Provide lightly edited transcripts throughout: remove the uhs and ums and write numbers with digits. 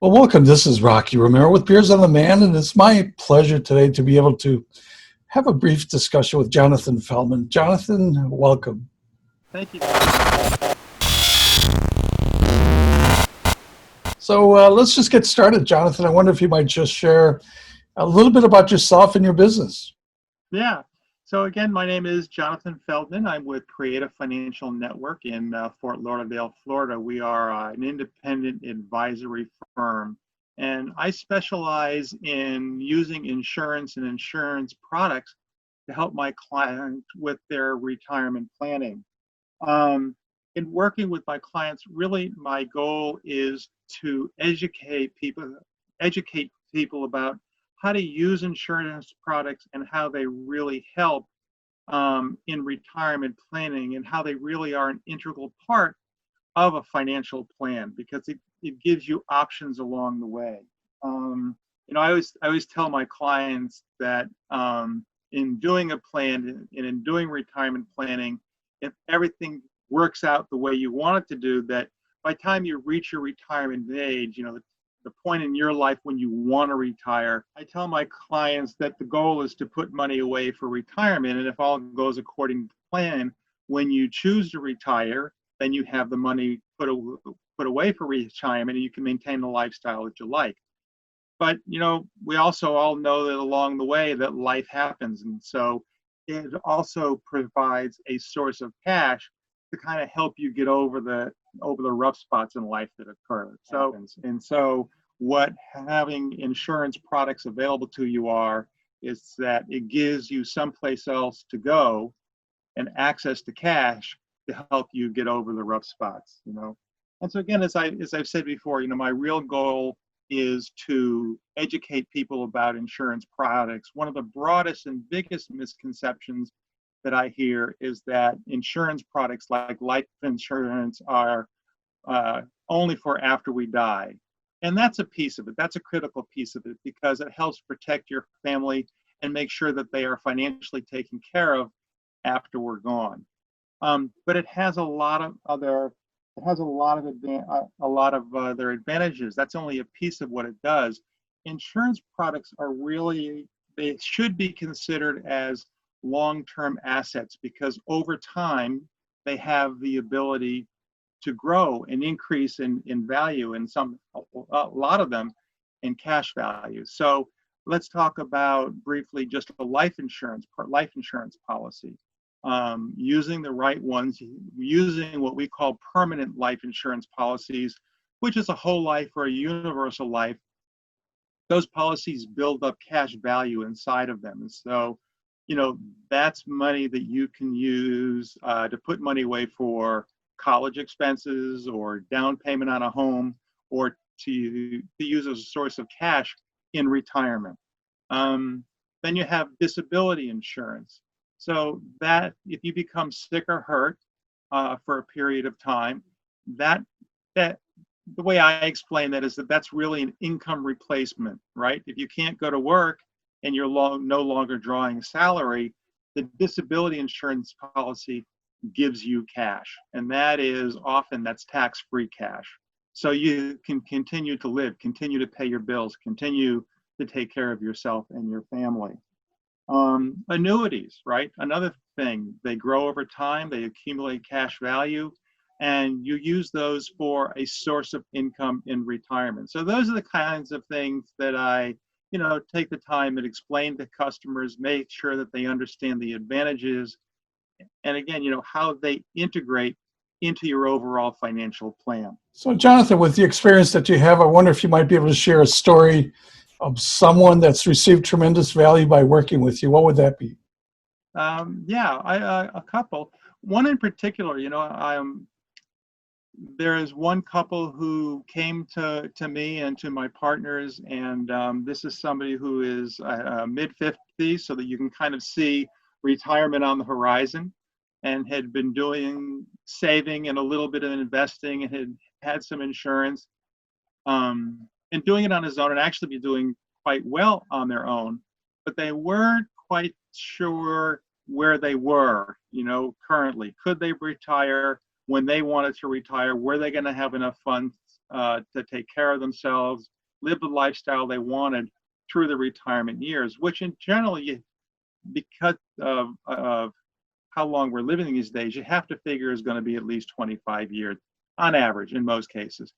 Well, welcome. This is Rocky Romero with Beers on the Man, and it's my pleasure today to be able to have a brief discussion with Jonathan Feldman. Jonathan, welcome. Thank you, Jonathan. So let's just get started, Jonathan. I wonder if you might just share a little bit about yourself and your business. Yeah. So again, my name is Jonathan Feldman. I'm with Creative Financial Network in Fort Lauderdale, Florida. We are an independent advisory firm, and I specialize in using insurance and insurance products to help my clients with their retirement planning. Um, in working with my clients, really my goal is to educate people about how to use insurance products and how they really help in retirement planning and how they really are an integral part of a financial plan because it gives you options along the way. I always tell my clients that in doing a plan and in doing retirement planning, if everything works out the way you want it to do, that by the time you reach your retirement age, the point in your life when you want to retire, I tell my clients that the goal is to put money away for retirement. And if all goes according to plan, when you choose to retire, then you have the money put away for retirement and you can maintain the lifestyle that you like. But we also all know that along the way that life happens, and so it also provides a source of cash to kind of help you get over the rough spots in life that occur. So what having insurance products available to you are is that it gives you someplace else to go and access to cash to help you get over the rough spots. And so again, as I've said before, my real goal is to educate people about insurance products. One of the broadest and biggest misconceptions that I hear is that insurance products like life insurance are only for after we die. And that's a piece of it. That's a critical piece of it because it helps protect your family and make sure that they are financially taken care of after we're gone. But it has a lot of other advantages. That's only a piece of what it does. Insurance products they should be considered as long-term assets because over time they have the ability to grow and increase in value, and a lot of them in cash value. So let's talk about briefly just a life insurance policy. Using the right ones, using what we call permanent life insurance policies, which is a whole life or a universal life. Those policies build up cash value inside of them. And so, that's money that you can use to put money away for college expenses or down payment on a home or to use as a source of cash in retirement. Then you have disability insurance. So that if you become sick or hurt for a period of time, that the way I explain that is that that's really an income replacement, right? If you can't go to work and you're no longer drawing a salary, the disability insurance policy gives you cash, and that's tax-free cash. So you can continue to live, continue to pay your bills, continue to take care of yourself and your family. Annuities, right? Another thing, they grow over time, they accumulate cash value, and you use those for a source of income in retirement. So those are the kinds of things that I, take the time and explain to customers, make sure that they understand the advantages, and again, how they integrate into your overall financial plan. So, Jonathan, with the experience that you have, I wonder if you might be able to share a story of someone that's received tremendous value by working with you. What would that be? A couple. One in particular, there is one couple who came to me and to my partners, and this is somebody who is mid-50s, so that you can kind of see retirement on the horizon, and had been doing saving and a little bit of investing and had some insurance, and doing it on his own and actually be doing quite well on their own, but they weren't quite sure where they were, currently. Could they retire when they wanted to retire? Were they going to have enough funds to take care of themselves, live the lifestyle they wanted through the retirement years, which in general, because of how long we're living these days, you have to figure is going to be at least 25 years on average in most cases.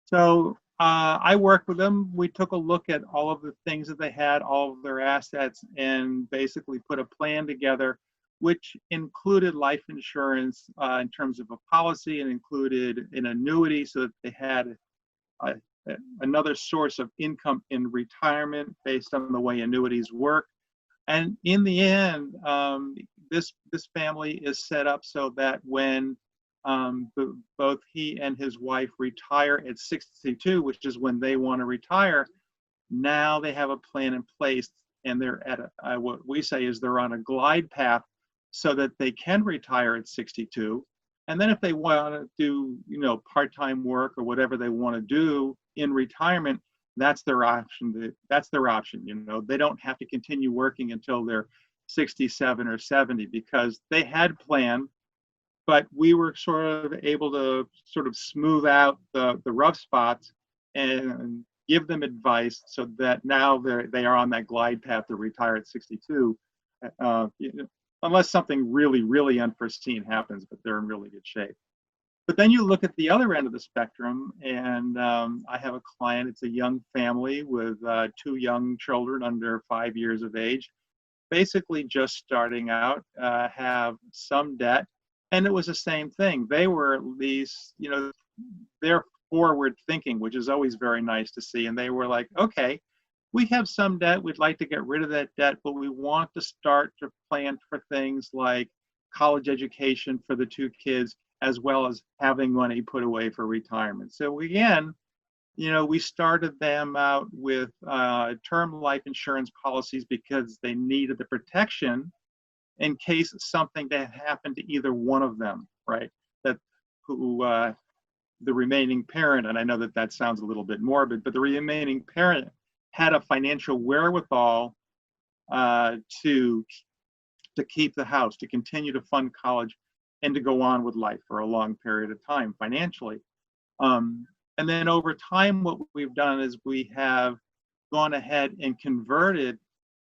So I worked with them. We took a look at all of the things that they had, all of their assets, and basically put a plan together, which included life insurance in terms of a policy, and included an annuity so that they had a, another source of income in retirement based on the way annuities work. And in the end, this family is set up so that when both he and his wife retire at 62, which is when they want to retire, now they have a plan in place, and they're at what we say is they're on a glide path so that they can retire at 62. And then if they want to do, part-time work or whatever they want to do in retirement, that's their option. That's their option. They don't have to continue working until they're 67 or 70 because they had planned, but we were sort of able to sort of smooth out the rough spots and give them advice so that now they are on that glide path to retire at 62, unless something really, really unforeseen happens, but they're in really good shape. But then you look at the other end of the spectrum, and I have a client. It's a young family with 2 young children under 5 years of age, basically just starting out, have some debt. And it was the same thing. They were at least, they're forward thinking, which is always very nice to see. And they were like, okay, we have some debt. We'd like to get rid of that debt, but we want to start to plan for things like college education for the 2 kids, as well as having money put away for retirement. So again, we started them out with term life insurance policies because they needed the protection in case something that happened to either one of them, right? The remaining parent, and I know that sounds a little bit morbid, but the remaining parent had a financial wherewithal to keep the house, to continue to fund college, and to go on with life for a long period of time financially. And then over time, what we've done is we have gone ahead and converted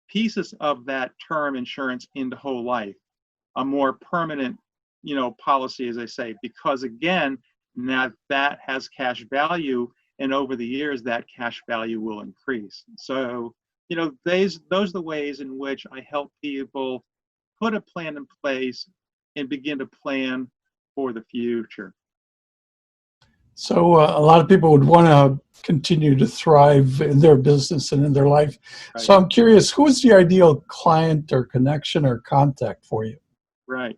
pieces of that term insurance into whole life, a more permanent, policy, as I say, because again, now that has cash value, and over the years, that cash value will increase. So, those are the ways in which I help people put a plan in place and begin to plan for the future. So a lot of people would want to continue to thrive in their business and in their life. Right. So I'm curious, who is the ideal client or connection or contact for you? Right.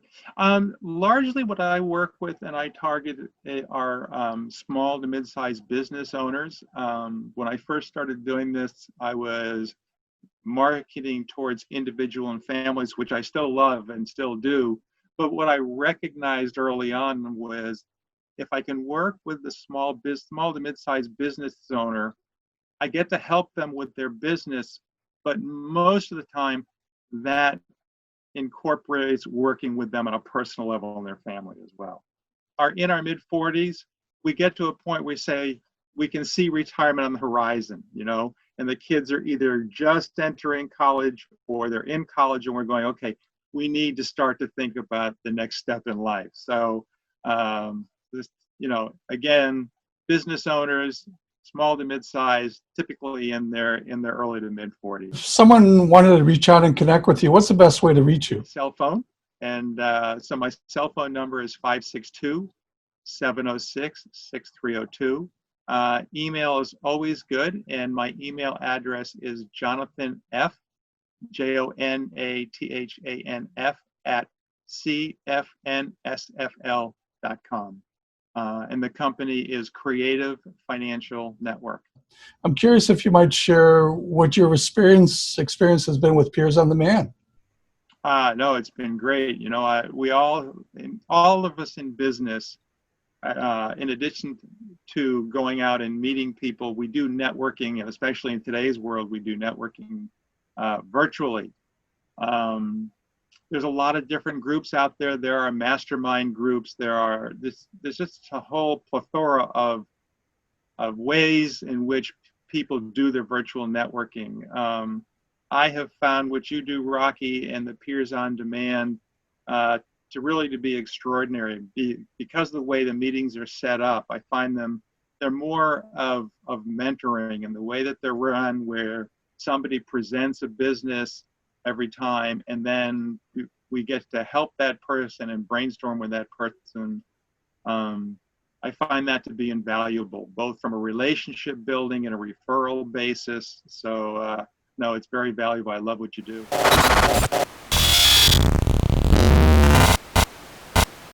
Largely what I work with and I target are small to mid-sized business owners. When I first started doing this, I was marketing towards individual and families, which I still love and still do. But what I recognized early on was if I can work with the small to mid-sized business owner, I get to help them with their business, but most of the time that incorporates working with them on a personal level in their family as well. In our mid-40s, we get to a point where we say we can see retirement on the horizon, and the kids are either just entering college or they're in college, and we're going, okay, we need to start to think about the next step in life. So, again, business owners, small to mid-sized, typically in their early to mid-40s. If someone wanted to reach out and connect with you, what's the best way to reach you? Cell phone. And so my cell phone number is 562-706-6302. Email is always good. And my email address is Jonathan F, JONATHANF @cfnsfl.com. And the company is Creative Financial Network. I'm curious if you might share what your experience has been with Peers on Demand. No, it's been great. All of us in business, in addition to going out and meeting people, we do networking, and especially in today's world, we do networking virtually. There's a lot of different groups out there. There are mastermind groups. There's just a whole plethora of ways in which people do their virtual networking. I have found what you do, Rocky, and the Peers on Demand to be extraordinary. Because of the way the meetings are set up, I find they're more of mentoring, and the way that they're run, where somebody presents a business every time, and then we get to help that person and brainstorm with that person. I find that to be invaluable, both from a relationship building and a referral basis. So, no, it's very valuable. I love what you do.